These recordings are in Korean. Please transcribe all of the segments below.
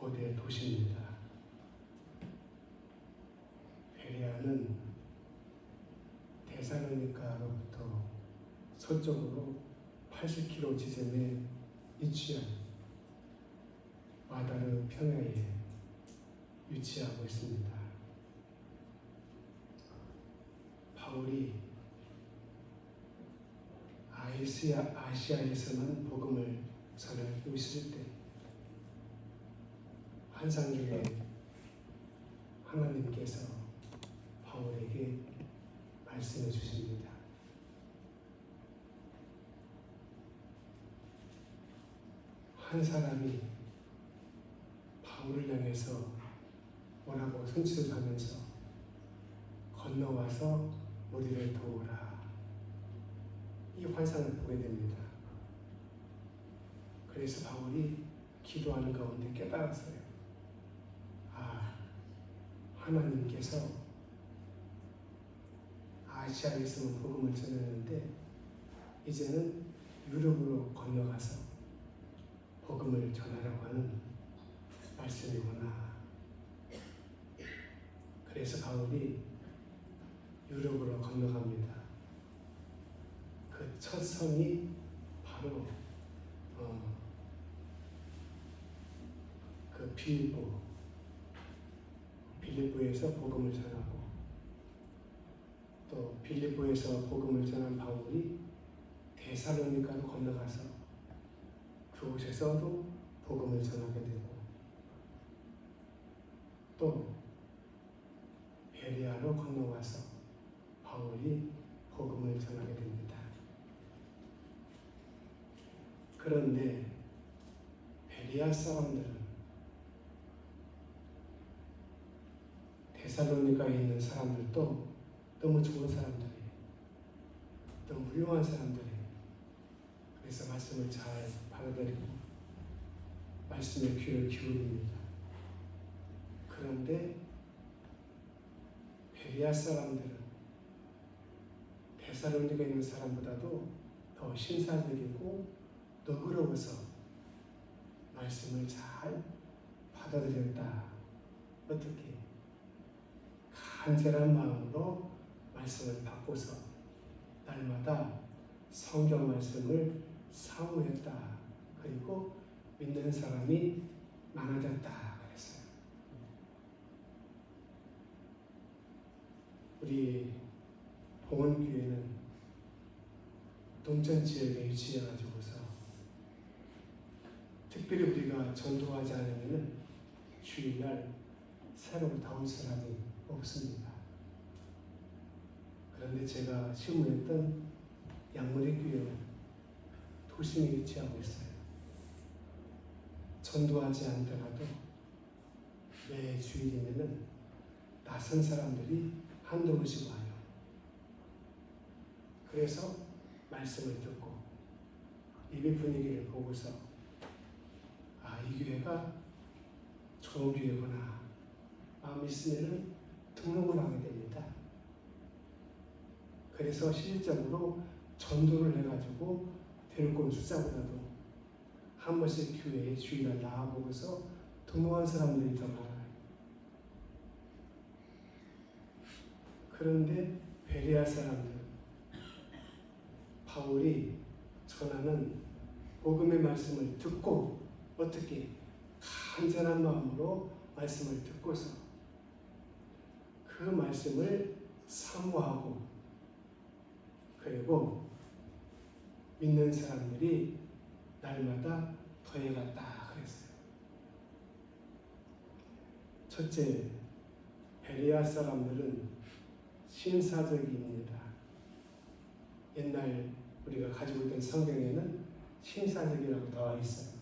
고대 도시입니다. 베레아는 데살로니가로부터 서쪽으로 80km 지점에 위치한 마다르 평야에 위치하고 있습니다. 바울이 아시아에서만 복음을 전하고 있을 때 환상 중에 하나님께서 바울에게 말씀해 주십니다. 한 사람이 바울을 향해서 뭐라고 손짓을 하면서 건너와서 우리를 도우라. 이 환상을 보게 됩니다. 그래서 바울이 기도하는 가운데 깨달았어요. 하나님께서 아시아에서만 복음을 전했는데 이제는 유럽으로 건너가서 복음을 전하라고 하는 말씀이구나. 그래서 바울이 유럽으로 건너갑니다. 그 첫 성이 바로 그 빌립보에서 복음을 전하고, 또 빌립보에서 복음을 전한 바울이 데살로니가로 건너가서 그곳에서도 복음을 전하게 되고, 또 베레아로 건너와서 바울이 복음을 전하게 됩니다. 그런데 베레아 사람들은 데살로니가에 있는 사람들도 너무 좋은 사람들이에요. 너무 훌륭한 사람들이에요. 그래서 말씀을 잘 받아들이고 말씀에 귀를 기울입니다. 그런데 베레아 사람들은 데살로니가에 있는 사람보다도 더 신사적이고 너그러워서 말씀을 잘 받아들였다. 어떻게? 간절한 마음으로 말씀을 받고서 날마다 성경 말씀을 사모했다. 그리고 믿는 사람이 많아졌다. 그랬어요. 우리 봉헌교회는 동천 지역에 위치해가지고서 특별히 우리가 전도하지 않으면 주일날 새로 나온 사람이 없습니다. 그런데 제가 신문했던 양문의교회는 도심에 위치하고 있어요. 전도하지 않더라도 매 주일이면은 낯선 사람들이 한두 번씩 와요. 그래서 말씀을 듣고 예배 분위기를 보고서 이 교회가 좋은 교회구나 마음이 있으면은 등록을 하게 됩니다. 그래서 실질적으로 전도를 해가지고 데리고 온 숫자보다도 한 번씩 교회에 주일날 나와보고서 등록한 사람들이 더 많아요. 그런데 베레아 사람들, 바울이 전하는 복음의 말씀을 듣고 어떻게 간절한 마음으로 말씀을 듣고서 그 말씀을 사모하고 그리고 믿는 사람들이 날마다 더해갔다 그랬어요. 첫째, 베레아 사람들은 신사적입니다. 옛날 우리가 가지고 있던 성경에는 신사적이라고 나와 있어요.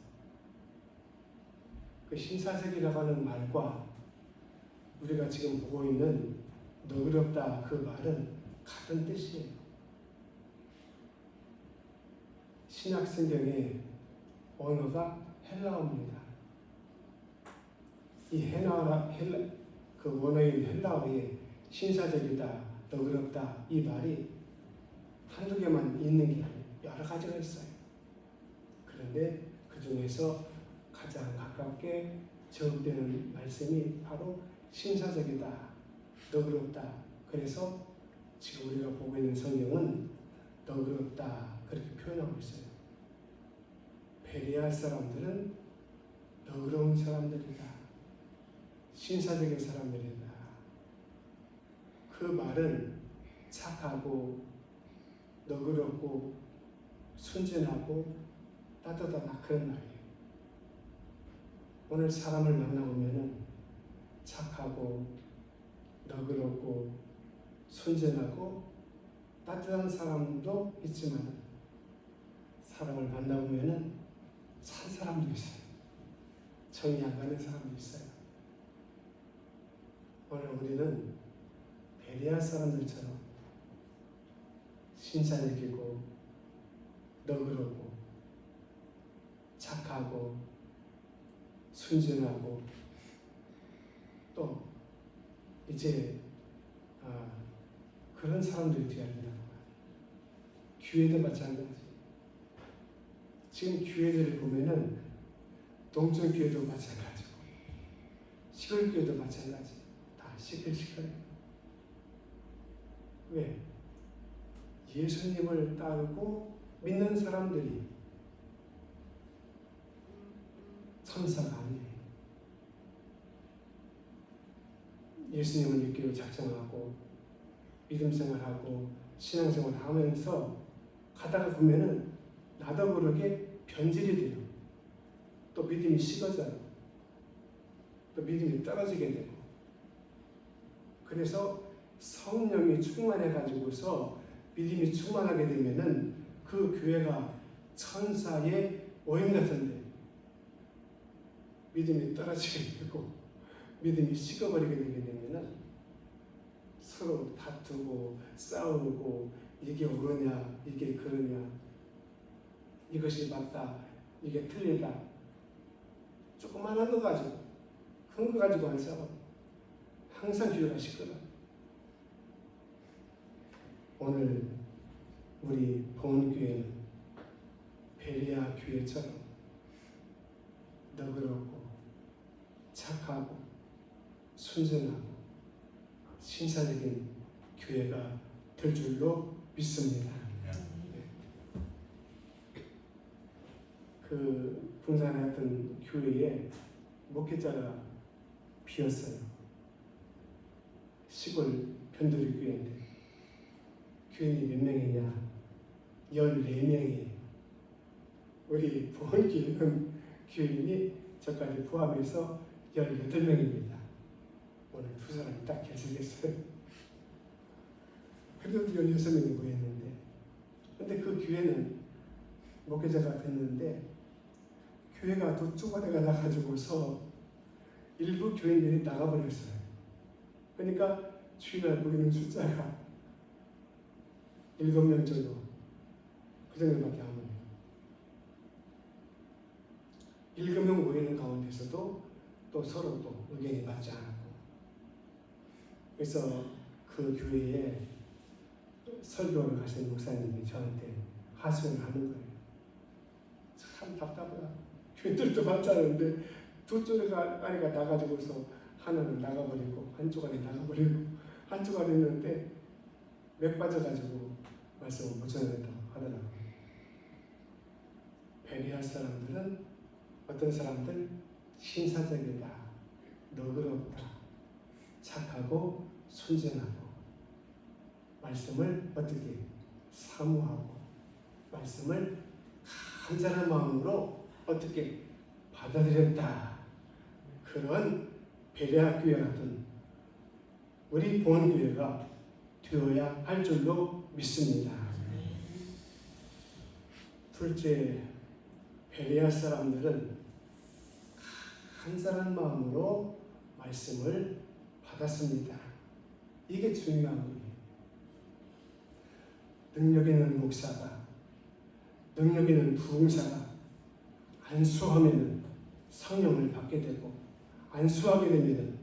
그 신사적이라고 하는 말과 우리가 지금 보고 있는 너그럽다 그 말은 같은 뜻이에요. 신약 성경의 언어가 헬라어입니다. 이 그 원어인 헬라어에 신사적이다, 너그럽다 이 말이 한두 개만 있는 게 아니에요. 여러 가지가 있어요. 그런데 그 중에서 가장 가깝게 저격되는 말씀이 바로 신사적이다, 너그럽다. 그래서 지금 우리가 보고 있는 성경은 너그럽다 그렇게 표현하고 있어요. 베레아 사람들은 너그러운 사람들이다, 신사적인 사람들이다. 그 말은 착하고 너그럽고 순진하고 따뜻하다 그런 말이에요. 오늘 사람을 만나보면은 착하고 너그럽고 순진하고 따뜻한 사람도 있지만 사람을 만나보면은 찬 사람도 있어요. 정이 안 가는 사람도 있어요. 오늘 우리는 베레아 사람들처럼 신사적이고 너그럽고 착하고 순진하고 또 이제 그런 사람들이 되어야 된다는 거예요. 교회도 마찬가지. 지금 교회들을 보면은 동천교회도 마찬가지고 시골교회도 마찬가지. 다 시끌시끌해요. 왜? 예수님을 따르고 믿는 사람들이 천사가 아니에요. 예수님을 믿기로 작정하고 믿음 생활하고 신앙 생활 하면서 가다가 보면은 나도 모르게 변질이 돼요. 또 믿음이 식어져요. 또 믿음이 떨어지게 되고. 그래서 성령이 충만해가지고서 믿음이 충만하게 되면은 그 교회가 천사의 오임 같은데 믿음이 떨어지게 되고 믿음이 식어버리게 되게 되면은 서로 다투고 싸우고 이게 옳으냐 이게 그러냐 이것이 맞다 이게 틀리다 조그만한 거 가지고 큰 거 가지고 안 싸워. 항상 교회가 시끄러. 오늘 우리 보은교회는 베레아 교회처럼 너그럽고 착하고 순전하고 신사적인 교회가 될 줄로 믿습니다. 네. 그 분산했던 교회에 목회자가 비었어요. 시골 변두리 교회인데 교인이 몇 명이냐? 14명이에요. 우리 보은교회는 교인이 저까지 포함해서 18명입니다. 오늘 두 사람이 딱 결석했어요. 그래도 16명이 모였는데 근데 그 교회는 목회자가 됐는데 교회가 도쭈가리가 나가지고서 일부 교인들이 나가버렸어요. 그러니까 주일날 모이는 숫자가 7명 정도 그 정도밖에 안 모여요. 7명 모이는 가운데서도 또 서로 또 의견이 맞지 않았고 그래서 그 교회에 설교를 하신 목사님이 저한테 하소연을 하는 거예요. 참 답답하다. 교인들도 맞지 않은데 두 쪽아리가 나가지고서 하나는 나가버리고 한쪽 아리 나가버리고 한쪽 아리 있는데 맥 빠져가지고 말씀을 못 전했다고 하더라고요. 베레아 사람들은 어떤 사람들? 신사적이다, 너그럽다, 착하고 순전하고 말씀을 어떻게 사모하고 말씀을 간절한 마음으로 어떻게 받아들였다. 그런 베레아 교회 같은 우리 보은교회가 되어야 할 줄로 믿습니다. 둘째, 베레아 사람들은 간절한 마음으로 말씀을 받았습니다. 이게 중요한 거예요. 능력 있는 목사가, 능력 있는 부흥사가 안수하면 성령을 받게 되고 안수하게 되면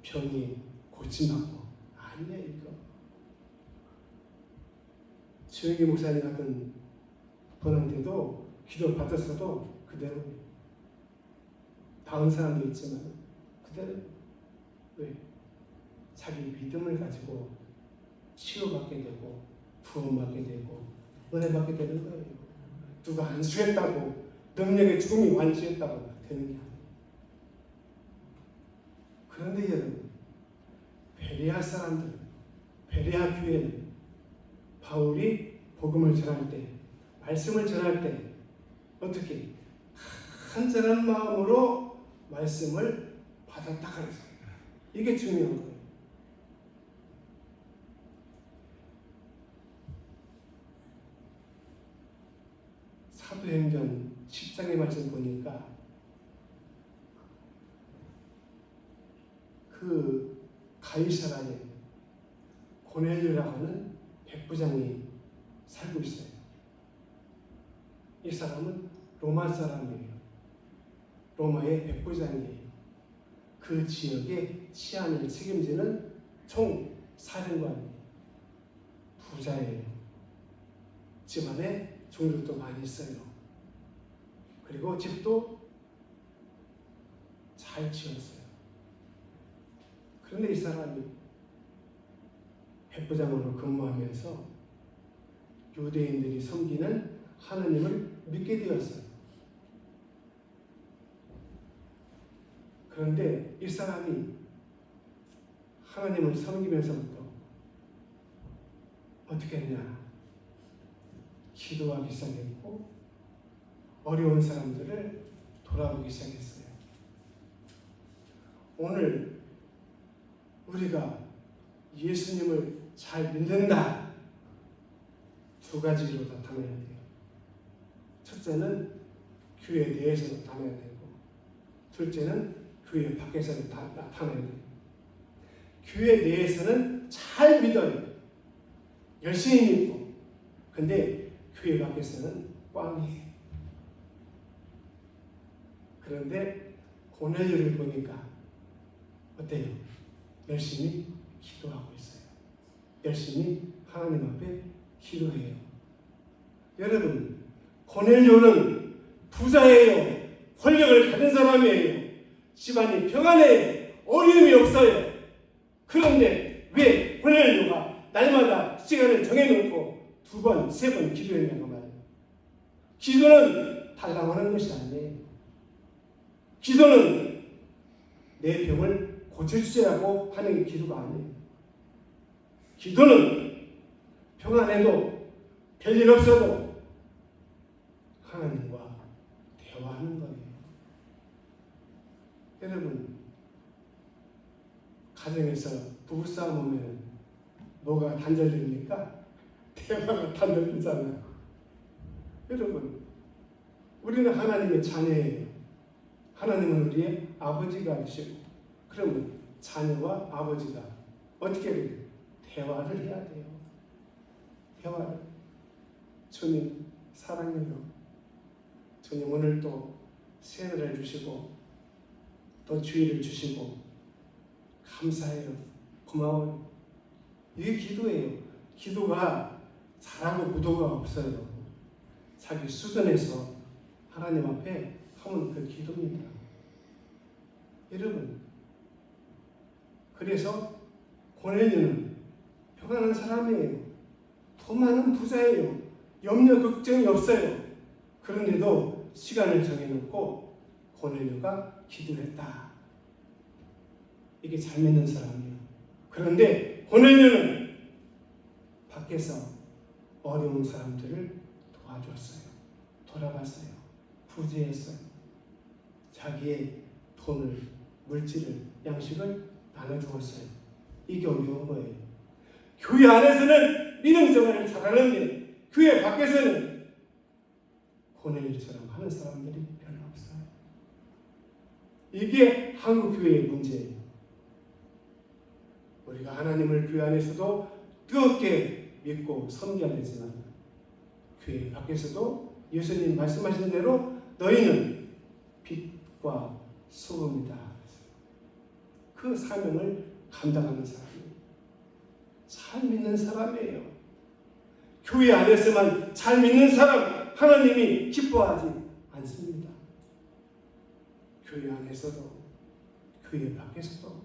병이 고침받고 아니야 이거. 주영기 목사님 같은 분한테도 기도 받았어도 그대로 나은 사람도 있지만 그들은 왜? 자기 믿음을 가지고 치유받게 되고 구원받게 되고 은혜 받게 되는 거예요. 누가 안수했다고 능력의 죽음이 완수했다고 되는 게 아니에요. 그런데 여러분, 베레아 사람들, 베레아 교회는 바울이 복음을 전할 때, 말씀을 전할 때 어떻게 간절한 마음으로 말씀을 받았다 그랬어요. 이게 중요한 거예요. 사도행전 10장의 말씀 보니까 그 가이사라에 고넬료라고 하는 백부장이 살고 있어요. 이 사람은 로마 사람이에요. 로마의 백부장이에요. 그 지역의 치안을 책임지는 총 사령관이에요. 부자예요. 집안에 종족도 많이 있어요. 그리고 집도 잘 지었어요. 그런데 이 사람이 백부장으로 근무하면서 유대인들이 섬기는 하나님을 믿게 되었어요. 그런데 이 사람이 하나님을 섬기면서부터 어떻게 했냐? 기도하기 시작했고 어려운 사람들을 돌아보기 시작했어요. 오늘 우리가 예수님을 잘 믿는다. 두 가지로 나타내야 돼요. 첫째는 교회 내에서 나타내야 되고, 둘째는 교회 밖에서 나타내야 돼요. 교회 내에서는 잘 믿어요. 열심히 믿고. 근데 교회 밖에서는 꽝이에요. 그런데 고넬료를 보니까 어때요? 열심히 기도하고 있어요. 열심히 하나님 앞에 기도해요. 여러분, 고넬료는 부자예요. 권력을 가진 사람이에요. 집안이 평안해요. 어려움이 없어요. 그런데 왜 고넬료가 날마다 시간을 정해놓고 2번, 3번 기도했냐고 말이에요. 기도는 달라고 하는 것이 아니에요. 기도는 내 병을 고쳐주세요라고 하는 게 기도가 아니에요. 기도는 평안해도 별일 없어도 하나님과 대화하는 거예요. 여러분, 가정에서 부부싸움 오면 뭐가 단절됩니까? 대화가 단절되잖아요. 여러분, 우리는 하나님의 자녀예요. 하나님은 우리의 아버지가 되시고, 그러면 자녀와 아버지가 어떻게 해요? 대화를 해야 돼요. 대화를. 주님 사랑해요. 주님 오늘 또 새해를 주시고 또 주의를 주시고 감사해요. 고마워요. 이게 기도예요. 기도가 잘하고 무도가 없어요. 자기 수준에서 하나님 앞에 하면 그 기도입니다. 여러분, 그래서 고넬료는 평안한 사람이에요. 돈 많은 부자예요. 염려 걱정이 없어요. 그런데도 시간을 정해놓고 고넬료가 기도했다. 이게 잘 믿는 사람이에요. 그런데 고넬료는 밖에서 어려운 사람들을 도와줬어요. 돌아봤어요. 부지했어요. 자기의 돈을, 물질을, 양식을 나눠주었어요. 이게 어려운 거예요. 교회 안에서는 믿음 생활을 잘하는데 교회 밖에서는 고넬료처럼 하는 사람들이 별로 없어요. 이게 한국 교회의 문제예요. 우리가 하나님을 교회 안에서도 뜨겁게 믿고 섬겨야 되지만 교회 밖에서도 예수님 말씀하신 대로 너희는 빛과 소금이다. 그 사명을 감당하는 사람이에요. 잘 믿는 사람이에요. 교회 안에서만 잘 믿는 사람 하나님이 기뻐하지 않습니다. 교회 안에서도 교회 밖에서도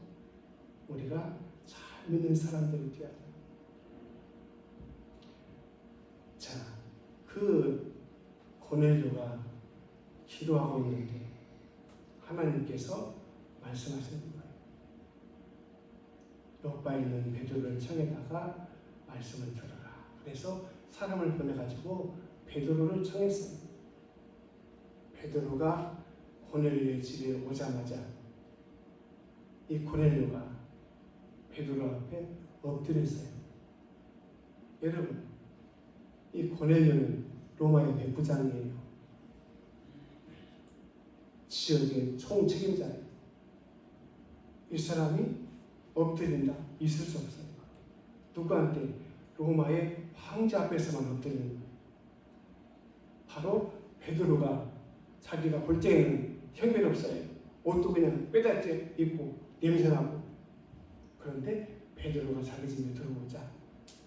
우리가 잘 믿는 사람들이 되어야 돼요. 자, 그 고넬료가 기도하고 있는데 하나님께서 말씀하시는 거예요. 요바에 있는 베드로를 청에다가 말씀을 들어라. 그래서 사람을 보내가지고 베드로를 청했어요. 베드로가 고넬료의 집에 오자마자 이 고넬료가 베드로 앞에 엎드렸어요. 여러분, 이 고넬료는 로마의 백부장이에요. 지역의 총책임자예요. 이 사람이 엎드린다? 있을 수 없어요. 누구한테? 로마의 황제 앞에서만 엎드리는 거예요. 바로 베드로가 자기가 볼 때에는 형편없어요. 옷도 그냥 빼닫게 입고 냄새나고. 그런데 베드로가 자기 집에 들어오자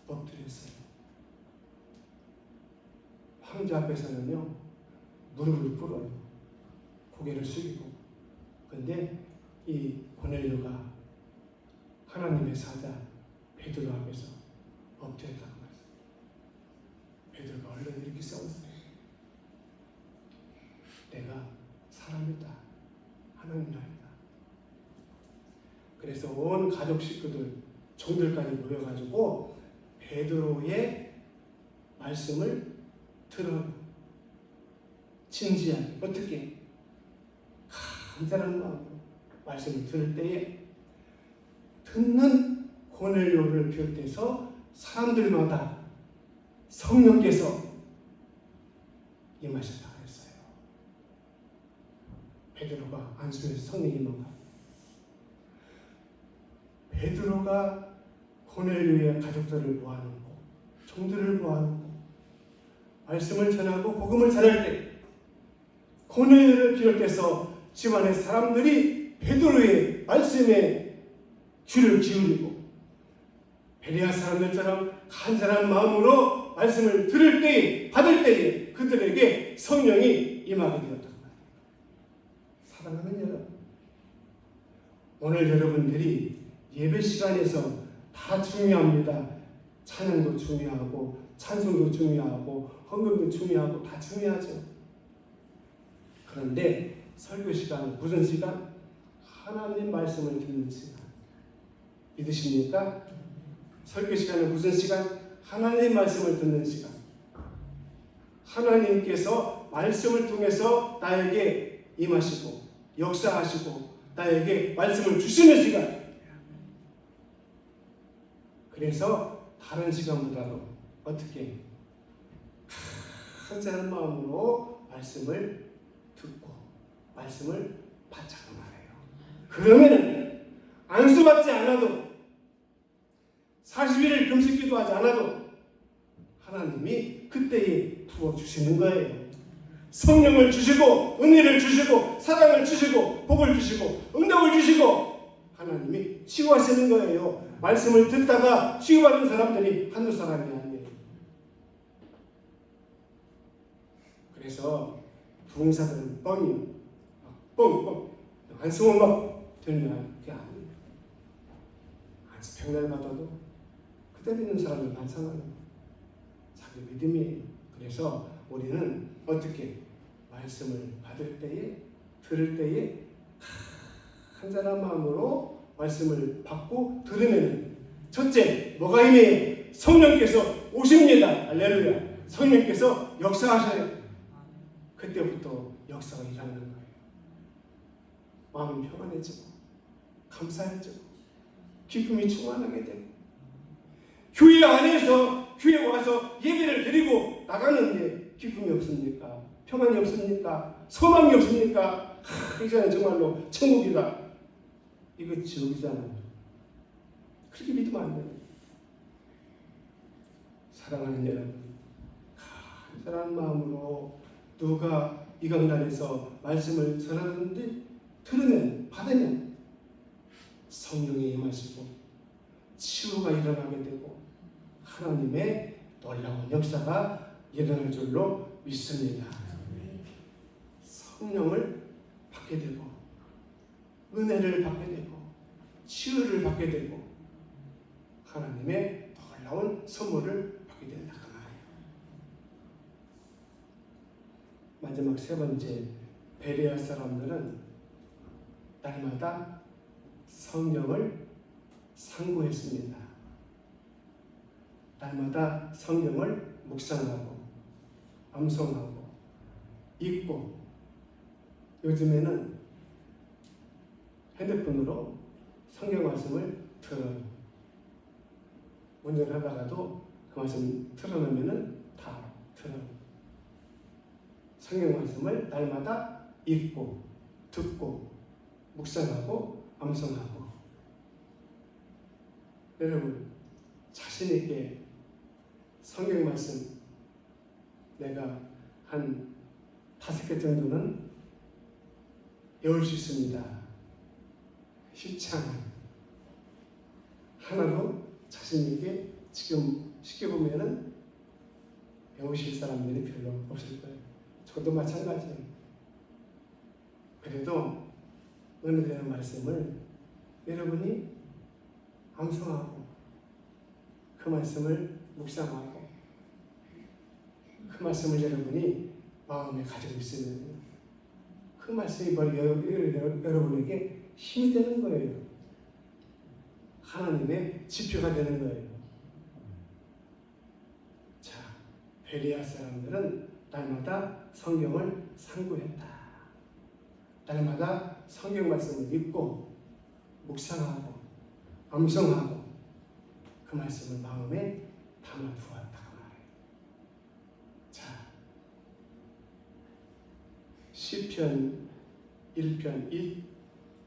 엎드렸어요. 황제 앞에서는요, 무릎을 꿇어요. 고개를 숙이고. 그런데 이 고넬료가 하나님의 사자 베드로 앞에서 엎드렸다고 말했어요. 베드로가 얼른 이렇게 싸웠어요. 내가 사람이다. 하나님이 아니다. 그래서 온 가족 식구들, 종들까지 모여가지고 베드로의 말씀을 들어 진지하게 어떻게 간절한 마음으로 말씀을 들을 때에 듣는 고넬료를 비롯해서 사람들마다 성령께서 임하셨다고 했어요. 베드로가 안수해서 성령이 임한가. 베드로가 고넬료의 가족들을 모아놓고 종들을 모아놓고 말씀을 전하고 복음을 전할 때 고넬료를 비롯해서 집안의 사람들이 베드로의 말씀에 귀를 기울이고 베레아 사람들처럼 간절한 마음으로 말씀을 들을 때에 받을 때에 그들에게 성령이 임하게 되었다고 말해요. 사랑하는 여러분, 오늘 여러분들이 예배 시간에서 다 중요합니다. 찬양도 중요하고 찬송도 중요하고 헌금도 중요하고 다 중요하죠. 그런데 설교 시간은 무슨 시간? 하나님 말씀을 듣는 시간. 믿으십니까? 설교 시간은 무슨 시간? 하나님 말씀을 듣는 시간. 하나님께서 말씀을 통해서 나에게 임하시고 역사하시고 나에게 말씀을 주시는 시간. 그래서 다른 시간보다도 어떻게 간절한 마음으로 말씀을 듣고 말씀을 받자고 말해요. 그러면은 안수받지 않아도 40일을 금식 기도하지 않아도 하나님이 그때에 부어주시는 거예요. 성령을 주시고 은혜를 주시고 사랑을 주시고 복을 주시고 응답을 주시고 하나님이 치유하시는 거예요. 말씀을 듣다가 치유받은 사람들이 한두 사람이 아니에요. 그래서 부흥사들은 뻥이요. 뻥. 안수만 막 들면 그게 아니에요. 안수 평날 받아도 그대로 있는 사람을 반성하는 자기 믿음이에요. 그래서 우리는 어떻게 말씀을 받을 때에 들을 때에 간절한 마음으로 말씀을 받고 들으면 첫째 뭐가 임해요? 성령께서 오십니다. 할렐루야. 성령께서 역사하셔요. 그때부터 역사가 일어나는 거예요. 마음이 평안해지고 감사해지고 기쁨이 충만하게 되고 교회 안에서 교회 와서 예배를 드리고 나가는데 기쁨이 없습니까? 평안이 없습니까? 소망이 없습니까? 이제는 정말로 천국이다. 이거 지옥이잖아요. 그렇게 믿으면 안 돼요. 사랑하는 여러분, 간절한 마음으로 누가 이 강단에서 말씀을 전하는데 들으면 받으면 성령이 임하시고 치유가 일어나게 되고 하나님의 놀라운 역사가 일어날 줄로 믿습니다. 성령을 받게 되고 은혜를 받게 되고 치유를 받게 되고 하나님의 놀라운 선물을 받게 된다 그 말이에요. 마지막 세 번째, 베레아 사람들은 날마다 성경을 상고했습니다. 날마다 성경을 묵상하고 암송하고 읽고, 요즘에는 핸드폰으로 성경 말씀을 들어요. 운전하다가도 그 말씀 틀어놓으면 다 들어요. 성경 말씀을 날마다 읽고 듣고 묵상하고 암송하고. 여러분, 자신 있게 성경 말씀 내가 한 5개 정도는 외울 수 있습니다. 쉽지 않아요. 하나도 자신 있게 지금 쉽게 보면은 배우실 사람들이 별로 없을 거예요. 저도 마찬가지예요. 그래도 은혜되는 말씀을 여러분이 암송하고 그 말씀을 묵상하고 그 말씀을 여러분이 마음에 가지고 있으면 그 말씀이 여러분에게 힘이 되는 거예요. 하나님의 지표가 되는 거예요. 자, 베레아 사람들은 날마다 성경을 상고했다. 날마다 성경 말씀을 읽고 묵상하고 암송하고 그 말씀을 마음에 담아두었다 그 말이에요. 자, 시편 1편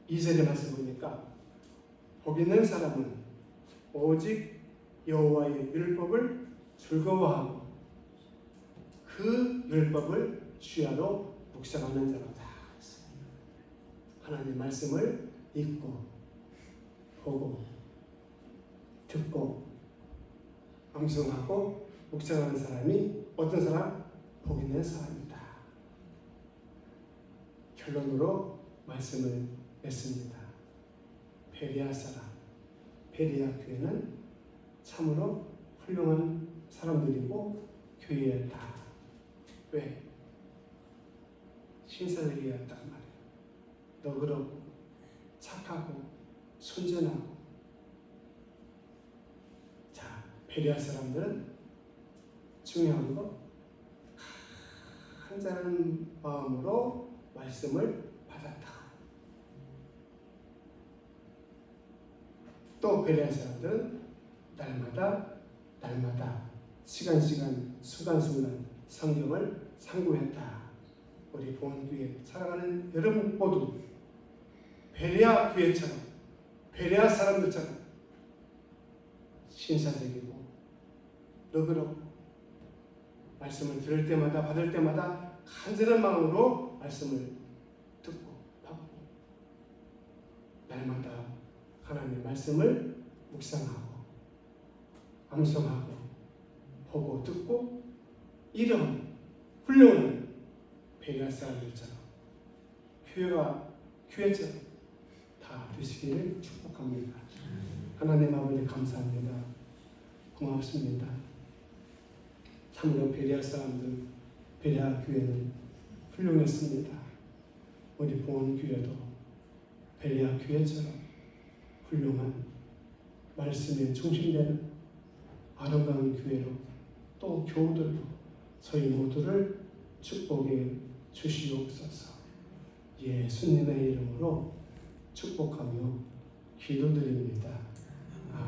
2절의 말씀 보니까 복 있는 사람은 오직 여호와의 율법을 즐거워하고 그 율법을 주야로 묵상하는 자로다. 하나님 말씀을 읽고 보고 듣고 암송하고 묵상하는 사람이 어떤 사람? 복 있는 사람이다. 결론으로 말씀을 맺습니다. 베레아 사람, 베레아 교회는 참으로 훌륭한 사람들이고 교회였다. 왜? 신사적이었단 말이에요. 너그럽고 착하고 순전하고. 자, 베레아 사람들은 중요한 거 간절한 마음으로 말씀을 받았다. 또 베레아 사람들은 날마다 시간 순간순간 성경을 상고했다. 우리 보은교회 사랑하는 여러분 모두 베레아 교회처럼 베레아 사람들처럼 신사적이고 너그럽고 말씀을 들을 때마다 받을 때마다 간절한 마음으로 말씀을 듣고 받고 날마다 하나님의 말씀을 묵상하고 암송하고 보고 듣고 이런 훌륭한 베레아 사람들처럼 교회처럼 다 되시기를 축복합니다. 하나님 아버지 감사합니다. 고맙습니다. 참으로 베레아 사람들, 베레아 교회는 훌륭했습니다. 우리 보은교회도 베레아 교회처럼 훌륭한 말씀에 중심되는 아름다운 교회로 또 교우들로 저희 모두를 축복해 주시옵소서. 예수님의 이름으로 축복하며 기도드립니다.